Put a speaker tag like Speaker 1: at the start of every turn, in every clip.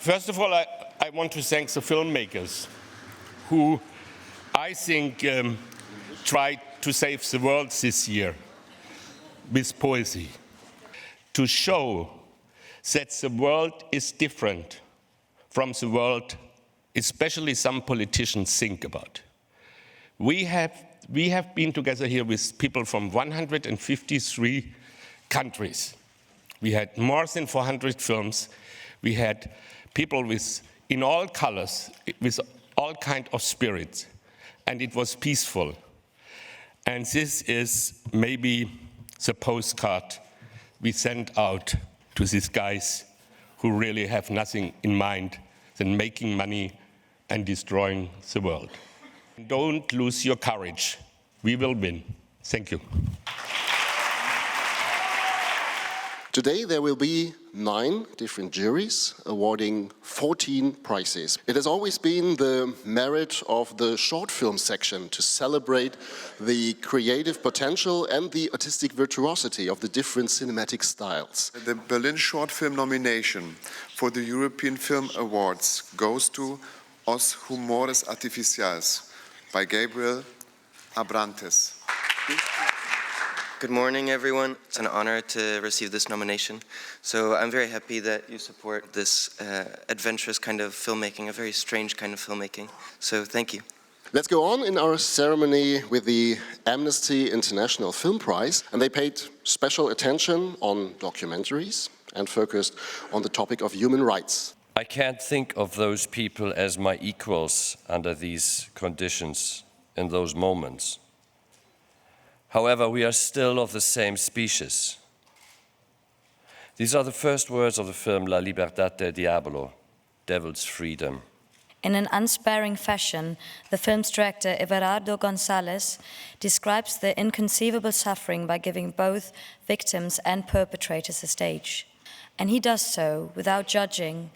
Speaker 1: First of all, I want to thank the filmmakers who, I think, tried to save the world this year with poesy, to show that the world is different from the world, especially some politicians think about. We have been together here with people from 153 countries. We had more than 400 films. We had people in all colors, with all kinds of spirits, and it was peaceful. And this is maybe the postcard we sent out to these guys who really have nothing in mind than making money and destroying the world. Don't lose your courage. We will win. Thank you.
Speaker 2: Today there will be 9 different juries awarding 14 prizes. It has always been the merit of the short film section to celebrate the creative potential and the artistic virtuosity of the different cinematic styles.
Speaker 3: The Berlin Short Film nomination for the European Film Awards goes to Os Humores Artificiales by Gabriel Abrantes.
Speaker 4: Good morning, everyone. It's an honor to receive this nomination. So I'm very happy that you support this adventurous kind of filmmaking, a very strange kind of filmmaking. So thank you.
Speaker 2: Let's go on in our ceremony with the Amnesty International Film Prize, and they paid special attention on documentaries and focused on the topic of human rights.
Speaker 5: I can't think of those people as my equals under these conditions in those moments. However, we are still of the same species. These are the first words of the film La Libertad del Diablo, Devil's Freedom.
Speaker 6: In an unsparing fashion, the film's director, Everardo González, describes the inconceivable suffering by giving both victims and perpetrators a stage. And he does so without judging,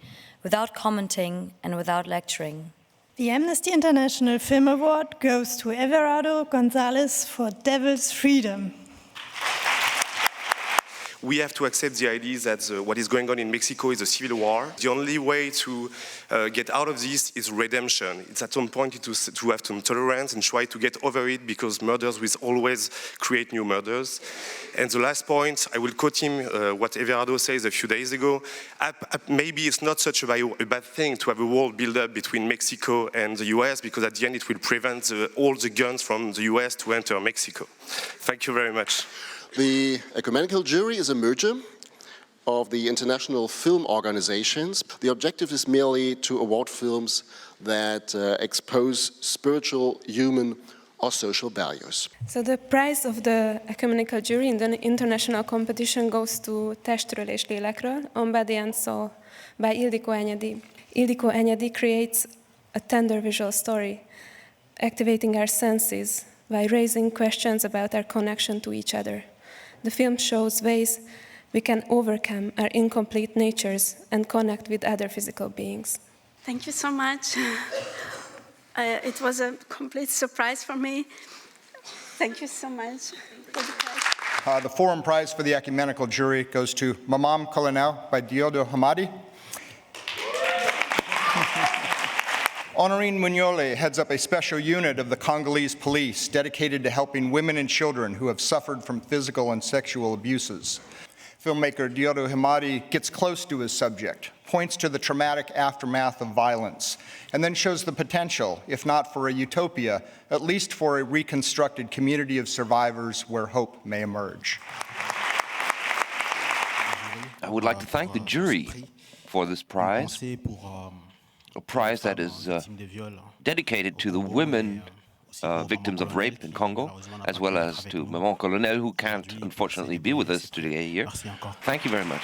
Speaker 6: without commenting, and without lecturing.
Speaker 7: The Amnesty International Film Award goes to Everardo González for Devil's Freedom.
Speaker 8: We have to accept the idea that what is going on in Mexico is a civil war. The only way to get out of this is redemption. It's at some point to have some tolerance and try to get over it, because murders will always create new murders. And the last point, I will quote him, what Everardo says a few days ago. Maybe it's not such a bad thing to have a wall built up between Mexico and the US, because at the end it will prevent all the guns from the US to enter Mexico. Thank you very much.
Speaker 2: The Ecumenical jury is a merger of the international film organizations. The objective is merely to award films that expose spiritual, human, or social values.
Speaker 9: So the prize of the Ecumenical jury in the international competition goes to Testről és lélekről, On Body and Soul by Ildikó Enyedi. Ildikó Enyedi creates a tender visual story, activating our senses by raising questions about our connection to each other. The film shows ways we can overcome our incomplete natures and connect with other physical beings.
Speaker 10: Thank you so much. It was a complete surprise for me. Thank you so much for the prize.
Speaker 11: The Forum Prize for the Ecumenical Jury goes to Mamam Colonel by Diodo Hamadi. Honorine Mugnole heads up a special unit of the Congolese police dedicated to helping women and children who have suffered from physical and sexual abuses. Filmmaker Diodo Hamadi gets close to his subject, points to the traumatic aftermath of violence, and then shows the potential, if not for a utopia, at least for a reconstructed community of survivors where hope may emerge.
Speaker 12: I would like to thank the jury for this prize. A prize that is dedicated to the women victims of rape in Congo, as well as to Maman Colonel, who can't unfortunately be with us today here. Thank you very much.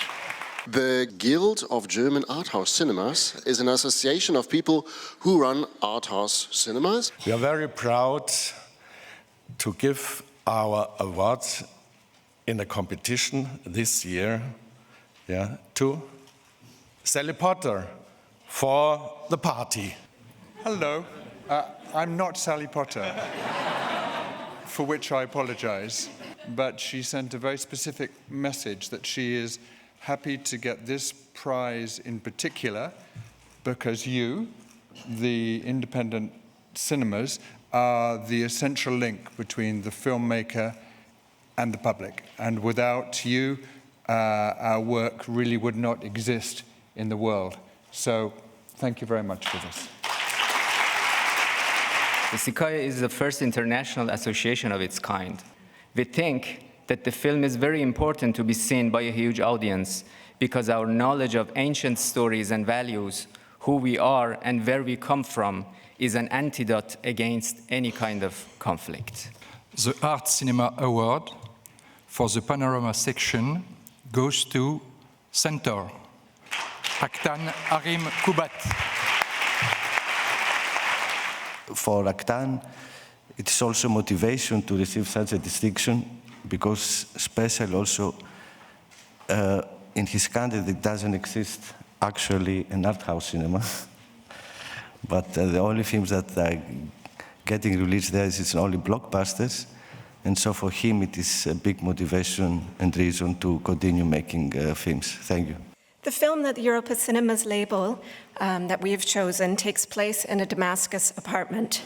Speaker 2: The Guild of German Art House Cinemas is an association of people who run art house cinemas.
Speaker 13: We are very proud to give our awards in a competition this year to Sally Potter for the party.
Speaker 14: Hello, I'm not Sally Potter, for which I apologize, but she sent a very specific message that she is happy to get this prize in particular because you, the independent cinemas, are the essential link between the filmmaker and the public. And without you, our work really would not exist in the world. So thank you very much for this.
Speaker 15: The CICAE is the first international association of its kind. We think that the film is very important to be seen by a huge audience because our knowledge of ancient stories and values, who we are and where we come from, is an antidote against any kind of conflict.
Speaker 16: The Art Cinema Award for the Panorama section goes to Centaur, Aktan Arim Kubat.
Speaker 17: For Aktan, it is also motivation to receive such a distinction because especially also in his country it doesn't exist actually an art house cinema. But the only films that are getting released there is only blockbusters. And so for him it is a big motivation and reason to continue making films. Thank you.
Speaker 18: The film that the Europa Cinemas label that we have chosen takes place in a Damascus apartment,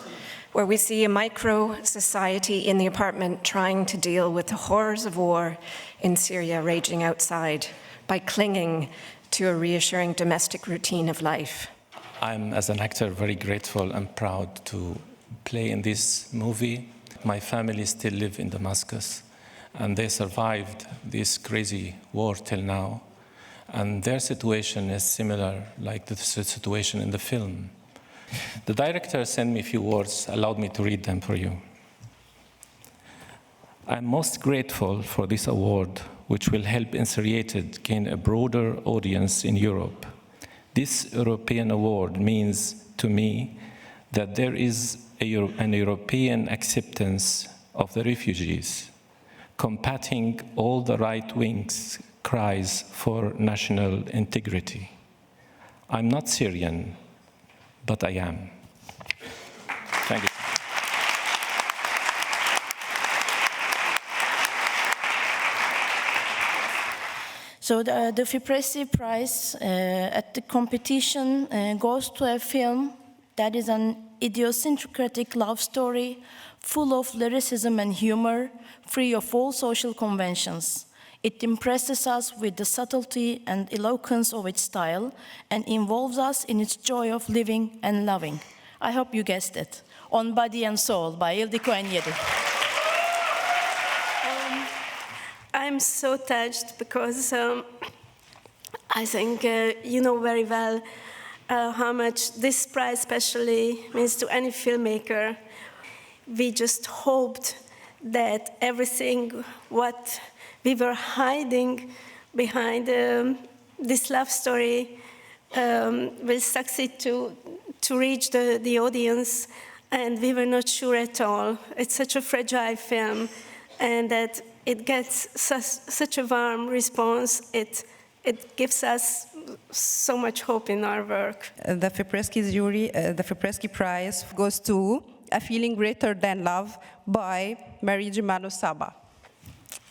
Speaker 18: where we see a micro-society in the apartment trying to deal with the horrors of war in Syria raging outside by clinging to a reassuring domestic routine of life.
Speaker 19: I'm, as an actor, very grateful and proud to play in this movie. My family still live in Damascus, and they survived this crazy war till now. And their situation is similar, like the situation in the film. The director sent me a few words, allowed me to read them for you. I'm most grateful for this award, which will help Inseriated gain a broader audience in Europe. This European award means to me that there is an European acceptance of the refugees, combating all the right-wing's cries for national integrity. I'm not Syrian, but I am. Thank you.
Speaker 20: So the FIPRESCI prize at the competition goes to a film that is an idiosyncratic love story, full of lyricism and humor, free of all social conventions. It impresses us with the subtlety and eloquence of its style and involves us in its joy of living and loving. I hope you guessed it. On Body and Soul by Ildiko Enyedi.
Speaker 10: I'm so touched because I think you know very well how much this prize especially means to any filmmaker. We just hoped that everything what we were hiding behind this love story will succeed to reach the audience, and we were not sure at all. It's such a fragile film, and that it gets such a warm response. It gives us so much hope in our work.
Speaker 21: The FIPRESCI jury, the FIPRESCI prize goes to A Feeling Greater Than Love by Mary Jumalo Saba.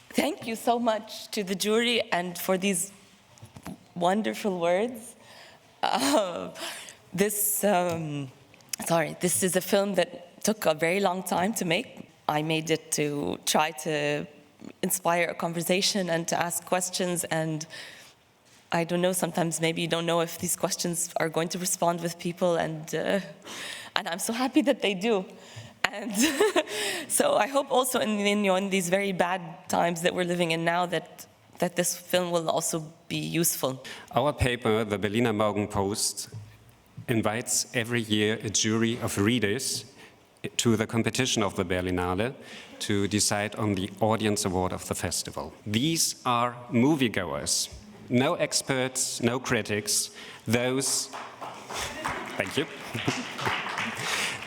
Speaker 22: Thank you so much to the jury and for these wonderful words. This is a film that took a very long time to make. I made it to try to inspire a conversation and to ask questions, and I don't know, sometimes maybe you don't know if these questions are going to respond with people, and I'm so happy that they do. And so I hope also in these very bad times that we're living in now that this film will also be useful.
Speaker 23: Our paper, the Berliner Morgenpost, invites every year a jury of readers to the competition of the Berlinale to decide on the audience award of the festival. These are moviegoers, no experts, no critics, those, thank you,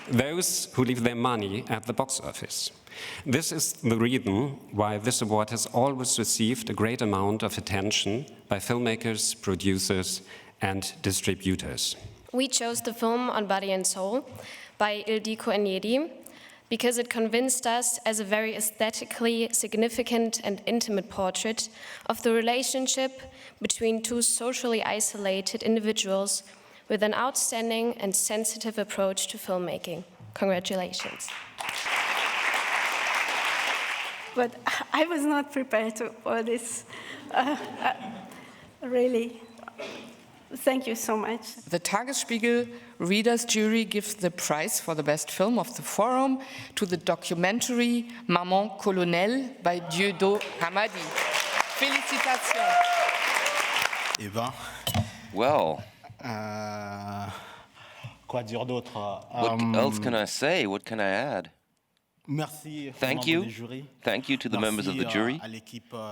Speaker 23: those who leave their money at the box office. This is the reason why this award has always received a great amount of attention by filmmakers, producers, and distributors.
Speaker 24: We chose the film On Body and Soul by Ildiko Enyedi because it convinced us as a very aesthetically significant and intimate portrait of the relationship between two socially isolated individuals with an outstanding and sensitive approach to filmmaking. Congratulations.
Speaker 10: But I was not prepared for this. Really, thank you so much.
Speaker 1: The Tagesspiegel Readers' Jury gives the prize for the best film of the forum to the documentary Maman Colonel by Dieudonné Hamadi. Félicitations.
Speaker 12: Well,
Speaker 3: quoi dire d'autre?
Speaker 12: What else can I say? What can I add?
Speaker 3: Merci.
Speaker 12: Thank you. Thank you to the members of the jury.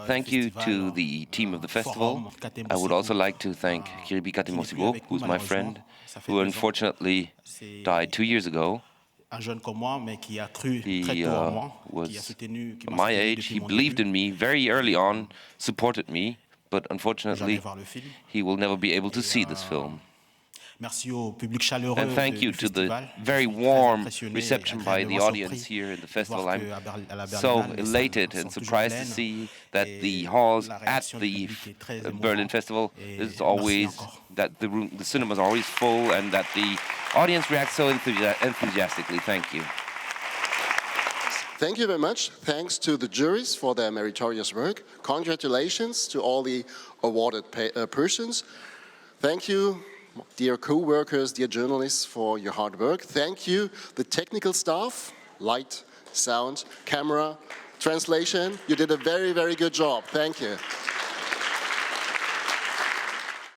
Speaker 12: Thank you to the team of the festival. I would also like to thank Kiribi Katimosibo, who's my friend, who unfortunately died 2 years ago. He was my age. He believed in me very early on, supported me, but unfortunately, he will never be able to see this film. And thank you to the very warm reception by the audience here in the festival. I'm so elated and surprised to see that the halls at the Berlin Festival is always, that the cinemas are always full and that the audience reacts so enthusiastically. Thank you.
Speaker 2: Thank you very much. Thanks to the juries for their meritorious work. Congratulations to all the awarded persons. Thank you, dear co-workers, dear journalists, for your hard work. Thank you, the technical staff, light, sound, camera, translation. You did a very, very good job. Thank you.